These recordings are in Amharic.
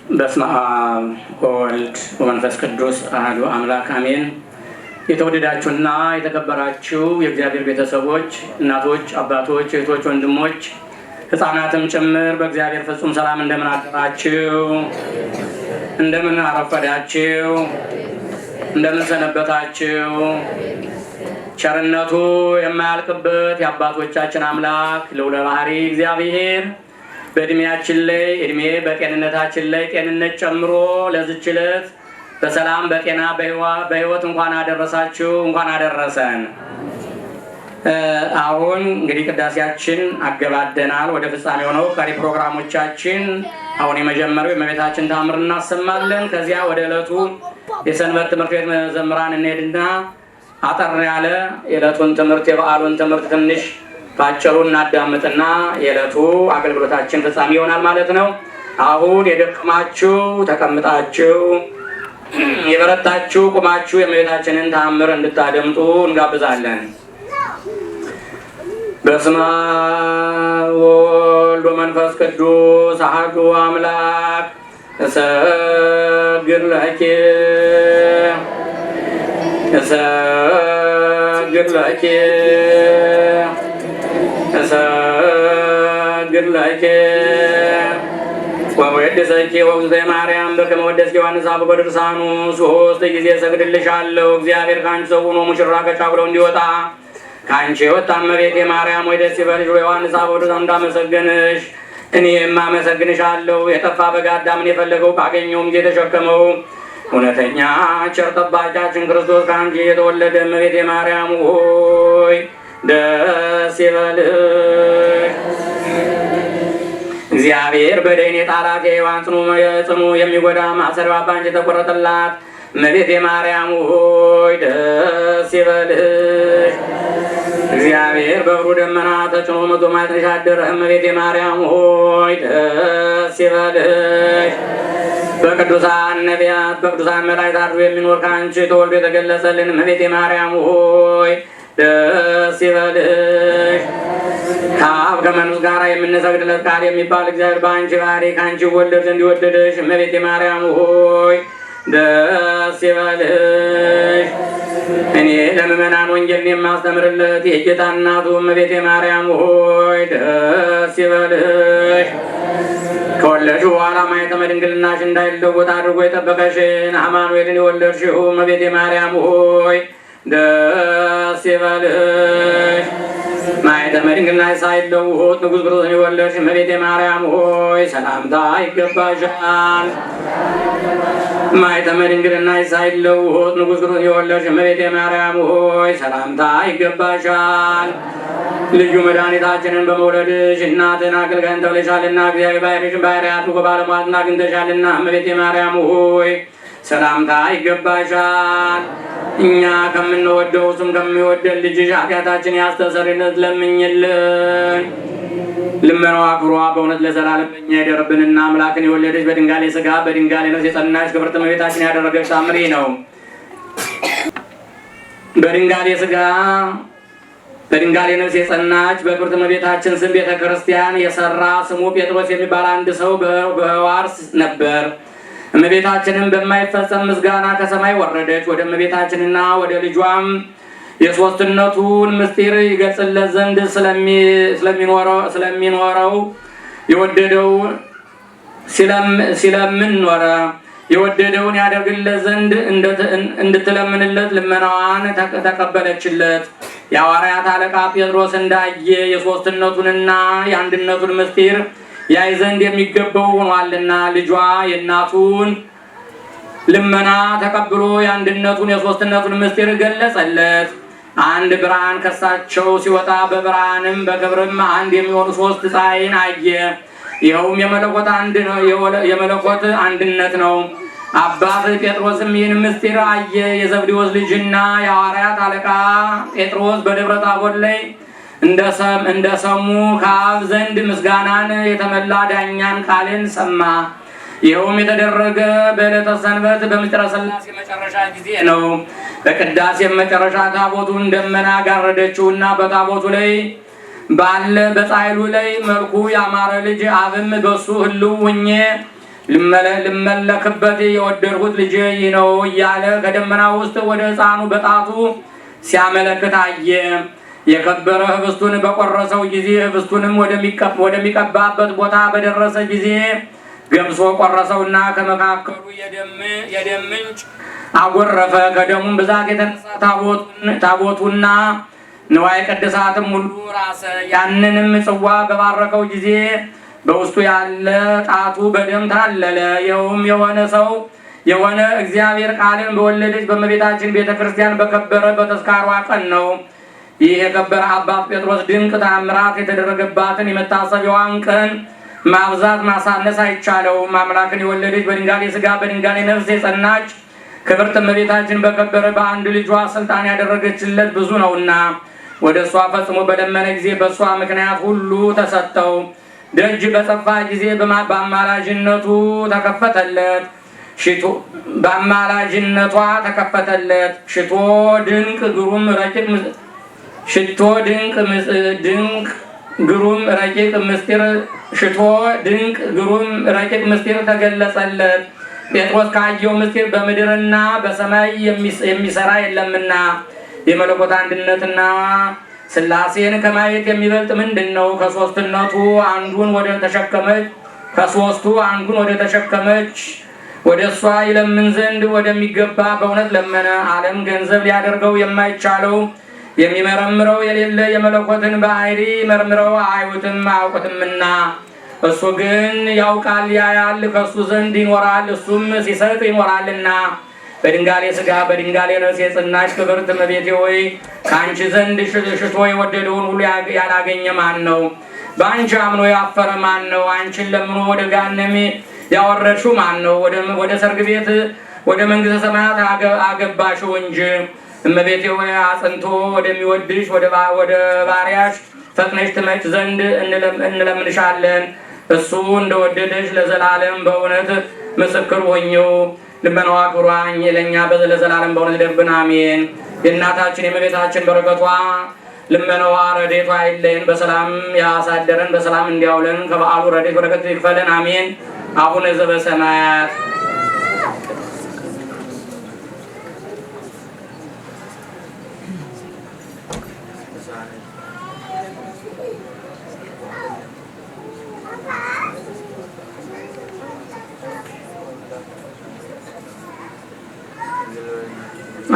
በስመ አብ ወወልድ ወመንፈስ ቅዱስ አሐዱ አምላክ አሜን። የተወደዳችሁና የተከበራችሁ የእግዚአብሔር ቤተሰቦች፣ እናቶች፣ አባቶች፣ እህቶች፣ ወንድሞች፣ ሕፃናትም ጭምር በእግዚአብሔር ፍጹም ሰላም እንደምን አደራችሁ? እንደምን አረፈዳችሁ? እንደምን ሰነበታችሁ? ቸርነቱ የማያልቅበት የአባቶቻችን አምላክ ልዑለ ባሕርይ እግዚአብሔር በእድሜያችን ላይ እድሜ በጤንነታችን ላይ ጤንነት ጨምሮ ለዚች ዕለት በሰላም በጤና በሕይወት እንኳን አደረሳችሁ እንኳን አደረሰን። አሁን እንግዲህ ቅዳሴያችን አገባደናል። ወደ ፍጻሜው ነው። ቀሪ ፕሮግራሞቻችን አሁን የመጀመሪያው የእመቤታችን ተአምር እናሰማለን። ከዚያ ወደ ዕለቱ የሰንበት ትምህርት ቤት መዘምራን እንሄድና አጠር ያለ የዕለቱን ትምህርት የበዓሉን ትምህርት ትንሽ ባጭሩ እናዳምጥና የዕለቱ አገልግሎታችን ፍጻሜ ይሆናል ማለት ነው። አሁን የደከማችሁ ተቀምጣችሁ የበረታችሁ ቁማችሁ የእመቤታችንን ተአምር እንድታደምጡ እንጋብዛለን። በስመ አብ ወወልድ ወመንፈስ ቅዱስ አሐዱ አምላክ እሰግድ ለኪ እሰግድ ለኪ እሰግድ ለኪ ወወድሰኪ ወእግዝእትየ ማርያም በከመ ወደስኪ ዮሐንስ አበበ ድርሳኑ ሦስት ጊዜ እሰግድልሻለሁ። እግዚአብሔር ከአንቺ ሰው ሆኖ ሙሽራ ከጫጉላው እንዲወጣ ከአንቺ የወጣ እመቤቴ ማርያም ወይ ደስ ይበልሽ። ዮሐንስ አበበ ድርሳኑ እንዳመሰገንሽ እኔም አመሰግንሻለሁ። የጠፋ በግ አዳምን የፈለገው ባገኘውም ጊዜ ተሸከመው እውነተኛ ቸር ጠባቂያችን ክርስቶስ ከአንቺ የተወለደ እመቤቴ ማርያም ሆይ ደስ ይበልሽ። እግዚአብሔር በደይን የጣላት የሔዋን ጽኑ የሚጎዳ ማሰሪያዋ በአንቺ የተቆረጠላት እመቤቴ ማርያም ሆይ ደስ ይበልሽ። እግዚአብሔር በብሩህ ደመና ተጭኖ መቶ ማየትሽ አደረ እመቤቴ ማርያም ሆይ ደስ ይበልሽ። በቅዱሳን ነቢያት በቅዱሳን መላእክት አድሮ የሚኖር ከአንቺ ተወልዶ የተገለጸልን እመቤቴ ማርያም ሆይ ደስ ይበልሽ። ከአብ ከመንፈስ ጋር የምንሰግድለት ቃል የሚባል እግዚአብሔር በአንቺ ባሕርይ ከአንቺ ወለድ ዘንድ የወደደሽ እመቤቴ ማርያም ሆይ ደስ ይበልሽ። እኔ ለምእመናን ወንጌልን የማስተምርለት የጌታ እናቱ እመቤቴ ማርያም ሆይ ደስ ይበልሽ። ከወለድሽ በኋላ ማኅተመ ድንግልናሽ እንዳይለወጥ አድርጎ የጠበቀሽን አማኑኤልን የወለድሽው እመቤቴ ማርያም ሆይ ደስ ይበልሽ። ማኅተመ ድንግልናሽ ሳይለወጥ ንጉሥ ክርስቶስን የወለድሽ እመቤቴ ማርያም ሆይ ሰላምታ ይገባሻል። ማኅተመ ድንግልናሽ ሳይለወጥ ንጉሥ ክርስቶስን የወለድሽ እመቤቴ ማርያም ሆይ ሰላምታ ይገባሻል። ልዩ መድኃኒታችንን በመውለድሽ እናትን አገልጋይን ተብለሻልና እግዚአብሔር ባሕርይሽን ባሕርይ አድርጎ ባለሟልነት አግኝተሻልና እመቤቴ ማርያም ሆይ ሰላምታ ይገባሻል። እኛ ከምንወደው እሱም ከሚወደን ልጅሽ ኃጢአታችን ያስተሰርይለት ለምኝልን። ልመናዋ ክብሯ በእውነት ለዘላለም በእኛ ይደርብንና አምላክን የወለደች በድንጋሌ ሥጋ በድንጋሌ ነፍስ የጸናች ክብርት እመቤታችን ያደረገች ታምሪ ነው። በድንጋሌ ሥጋ በድንጋሌ ነፍስ የጸናች በክብርት እመቤታችን ስም ቤተ ክርስቲያን የሰራ ስሙ ጴጥሮስ የሚባል አንድ ሰው በሕዋርስ ነበር። እመቤታችንም በማይፈጸም ምስጋና ከሰማይ ወረደች። ወደ እመቤታችንና ወደ ልጇም የሦስትነቱን ምስጢር ይገልጽለት ዘንድ ስለሚኖረው የወደደው ሲለምን ኖረ። የወደደውን ያደርግለት ዘንድ እንድትለምንለት ልመናዋን ተቀበለችለት። የሐዋርያት አለቃ ጴጥሮስ እንዳየ የሦስትነቱንና የአንድነቱን ምስጢር ያይ ዘንድ የሚገባው ሆኗልና ልጇ የእናቱን ልመና ተቀብሎ የአንድነቱን የሦስትነቱን ምስጢር ገለጸለት። አንድ ብርሃን ከሳቸው ሲወጣ በብርሃንም በክብርም አንድ የሚሆኑ ሦስት ፀሐይን አየ። ይኸውም የመለኮት አንድነት ነው። አባት ጴጥሮስም ይህን ምስጢር አየ። የዘብዴዎስ ልጅና የሐዋርያት አለቃ ጴጥሮስ በደብረ ታቦር ላይ እንደሰሙ ከአብ ዘንድ ምስጋናን የተመላ ዳኛን ቃልን ሰማ። ይኸውም የተደረገ በዕለተ ሰንበት በምስጢረ ሥላሴ መጨረሻ ጊዜ ነው። በቅዳሴም መጨረሻ ታቦቱን ደመና ጋረደችውና በታቦቱ ላይ ባለ በጻይሉ ላይ መልኩ ያማረ ልጅ አብም በሱ ህልው ሆኜ ልመለክበት የወደድኩት ልጄ ይህ ነው እያለ ከደመና ውስጥ ወደ ሕፃኑ በጣቱ ሲያመለክት አየ። የከበረ ህብስቱን በቆረሰው ጊዜ ህብስቱንም ወደሚቀባበት ቦታ በደረሰ ጊዜ ገምሶ ቆረሰውና ከመካከሉ የደም ምንጭ አጎረፈ። ከደሙም ብዛት የተነሳ ታቦቱና ንዋየ ቅድሳትም ሁሉ ራሰ። ያንንም ጽዋ በባረከው ጊዜ በውስጡ ያለ ጣቱ በደም ታለለ። ይኸውም የሆነ እግዚአብሔር ቃልን በወለደች በእመቤታችን ቤተ ክርስቲያን በከበረ በተስካሯ ቀን ነው። ይህ የከበረ አባት ጴጥሮስ ድንቅ ተአምራት የተደረገባትን የመታሰቢያዋን ቀን ማብዛት ማሳነስ አይቻለውም። አምላክን የወለደች በድንጋሌ ሥጋ በድንጋሌ ነፍስ የጸናች ክብርት እመቤታችን በከበረ በአንድ ልጇ ስልጣን ያደረገችለት ብዙ ነውና ወደ እሷ ፈጽሞ በለመነ ጊዜ በእሷ ምክንያት ሁሉ ተሰጠው። ደጅ በጸፋ ጊዜ በአማላጅነቷ ተከፈተለት። ሽቶ ድንቅ ግሩም ረቂቅ ምስጢር ተገለጸለት። ጴጥሮስ ካየው ምስጢር በምድርና በሰማይ የሚሰራ የለምና የመለኮት አንድነትና ሥላሴን ከማየት የሚበልጥ ምንድን ነው? ከሦስቱ አንዱን ወደ ተሸከመች ወደ እሷ ይለምን ዘንድ ወደሚገባ በእውነት ለመነ። ዓለም ገንዘብ ሊያደርገው የማይቻለው የሚመረምረው የሌለ የመለኮትን ባህሪ መርምረው አያዩትም አያውቁትምና እሱ ግን ያውቃል ያያል፣ ከእሱ ዘንድ ይኖራል፣ እሱም ሲሰጥ ይኖራልና። በድንጋሌ ሥጋ በድንጋሌ ነፍስ የጸናች ክብርት እመቤቴ ሆይ ከአንቺ ዘንድ ሽቶ የወደደውን ሁሉ ያላገኘ ማን ነው? በአንቺ አምኖ ያፈረ ማን ነው? አንቺን ለምኖ ወደ ገሃነም ያወረድሽው ማን ነው? ወደ ሰርግ ቤት ወደ መንግሥተ ሰማያት አገባሽው እንጂ። እመቤቴ ሆይ አጽንቶ ወደሚወድሽ ወደ ባሪያሽ ፈጥነሽ ትመጭ ዘንድ እንለምንሻለን። እሱ እንደወደደሽ ለዘላለም በእውነት ምስክር ሆኜው ልመናዋ ክብሯኝ ለእኛ ለዘላለም በእውነት ይደርብን፣ አሜን። የእናታችን የእመቤታችን በረከቷ ልመናዋ ረድኤቷ አይለየን። በሰላም ያሳደረን በሰላም እንዲያውለን ከበዓሉ ረድኤት በረከት ይክፈለን፣ አሜን። አቡነ ዘበሰማያት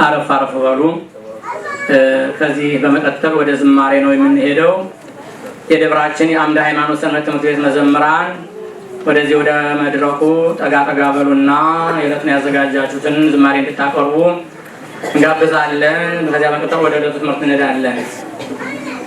አረፍ አረፍ በሉ። ከዚህ በመቀጠል ወደ ዝማሬ ነው የምንሄደው። የደብራችን የአምደ ሃይማኖት ሰንበት ትምህርት ቤት መዘምራን ወደዚህ ወደ መድረኩ ጠጋ ጠጋ በሉና የዕለቱን ያዘጋጃችሁትን ዝማሬ እንድታቀርቡ እንጋብዛለን። ከዚያ በመቀጠል ወደ ዕለቱ ትምህርት እንሄዳለን።